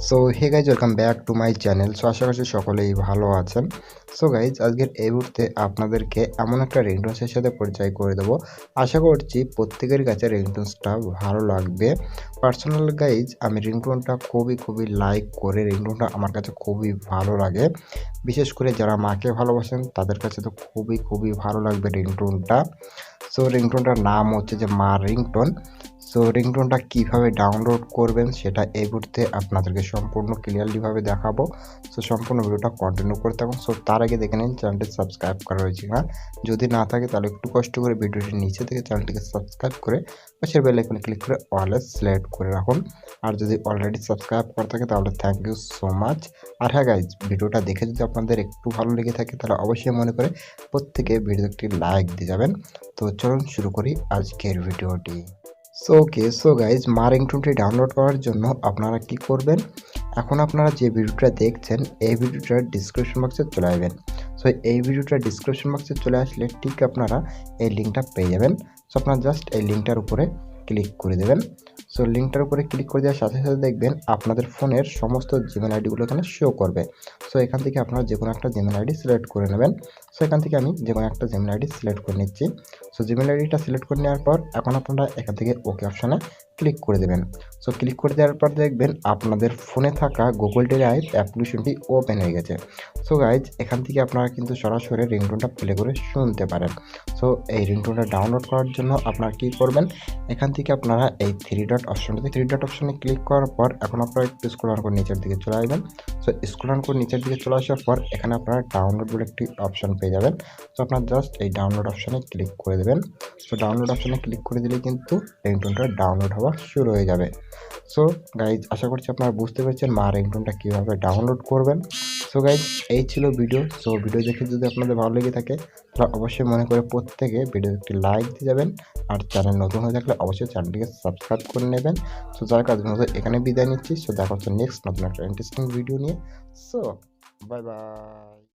So hey guys welcome back to my channel. So আশা করছি সকলেই ভালো আছেন। সো গাইজ আজকের এই মুহূর্তে আপনাদেরকে এমন একটা রিংটোনসের সাথে পরিচয় করে দেবো। আশা করছি প্রত্যেকের কাছে রিংটোনসটা ভালো লাগবে। পার্সোনাল গাইজ আমি রিংটোনটা খুবই লাইক করে, রিংটোনটা আমার কাছে খুবই ভালো লাগে। বিশেষ করে যারা মাকে ভালোবাসেন তাদের কাছে তো খুবই ভালো লাগবে রিংটোনটা। সো রিংটোনটার নাম হচ্ছে যে মা রিংটোন। সো রিংটোনটা কীভাবে ডাউনলোড করবেন সেটা এই মুহূর্তে আপনাদেরকে সম্পূর্ণ ক্লিয়ারলিভাবে দেখাবো। সো সম্পূর্ণ ভিডিওটা কন্টিনিউ করতে থাকুন। সো তার আগে দেখে নিন চ্যানেলটি সাবস্ক্রাইব করা রয়েছে কিনা। যদি না থাকে তাহলে একটু কষ্ট করে ভিডিওটির নিচে থেকে চ্যানেলটিকে সাবস্ক্রাইব করে পাশের বেল আইকনে ক্লিক করে অলে সিলেক্ট করে রাখুন। আর যদি অলরেডি সাবস্ক্রাইব করা থাকে তাহলে থ্যাংক ইউ সো মাচ। আর হ্যাঁ গাইজ, ভিডিওটা দেখে যদি আপনাদের একটু ভালো লেগে থাকে তাহলে অবশ্যই মনে করে প্রত্যেকে ভিডিওতে একটি লাইক দিয়ে যাবেন। তো চলুন শুরু করি আজকের ভিডিওটি। সো গাইজ মা রিংটোনটি ডাউনলোড করার জন্য আপনারা কি করবেন, এখন আপনারা যে ভিডিওটা দেখছেন এই ভিডিওটার ডিসক্রিপশন বক্সে চলে আসবেন। সো এই ভিডিওটা ডিসক্রিপশন বক্সে চলে আসলে ঠিক আপনারা এই লিঙ্কটা পেয়ে যাবেন। সো আপনারা জাস্ট এই লিঙ্কটার উপরে ক্লিক করে দেবেন। সো লিঙ্কটার উপরে ক্লিক করে দেওয়ার সাথে সাথে দেখবেন আপনাদের ফোনের সমস্ত জিমেল আইডিগুলো এখানে শো করবে। সো এখান থেকে আপনারা যে কোনো একটা জিমেল আইডি সিলেক্ট করে নেবেন। সো এখান থেকে আমি যে কোনো একটা জিমেল আইডি সিলেক্ট করে নিচ্ছি। সো জিমেল আইডিটা সিলেক্ট করে নেওয়ার পর এখন আপনারা এখান থেকে ওকে অপশানে ক্লিক করে দেবেন। সো ক্লিক করে দেওয়ার পর দেখবেন আপনাদের ফোনে থাকা গুগল ড্রাইভ অ্যাপ্লিকেশনটি ওপেন হয়ে গেছে। সো গাইজ এখান থেকে আপনারা কিন্তু সরাসরি রিংটোনটা প্লে করে শুনতে পারেন। সো এই রিংটোনটা ডাউনলোড করার জন্য আপনারা কী করবেন, এখান থেকে আপনারা এই থ্রি ডট অপশানে ক্লিক করার পর এখন আপনারা একটু স্ক্রল করে নিচের দিকে চলে আসবেন। সো স্ক্রল করে নিচের দিকে চলে আসার পর এখানে আপনারা ডাউনলোড বলে একটি অপশান পেয়ে যাবেন। সো আপনারা জাস্ট এই ডাউনলোড অপশানে ক্লিক করে দেবেন। সো ডাউনলোড অপশানে ক্লিক করে দিলে কিন্তু রিংটোনটা ডাউনলোড হওয়া শুরু হয়ে যাবে। সো গাইজ আশা করছি আপনারা বুঝতে পেরেছেন মা রিংটোনটা কীভাবে ডাউনলোড করবেন। সো গাইজ এই ছিল ভিডিও। সো ভিডিও দেখে যদি আপনাদের ভালো লেগে থাকে তাহলে অবশ্যই মনে করে প্রত্যেকে ভিডিও একটি লাইক দিয়ে যাবেন। আর চ্যানেল নতুন হয়ে থাকলে অবশ্যই চ্যানেলটিকে সাবস্ক্রাইব করে নেবেন। সো যার কাজের মতো এখানে বিদায় নিচ্ছি। সো দেখা হচ্ছে নেক্সট নতুন একটা ইন্টারেস্টিং ভিডিও নিয়ে। So bye bye.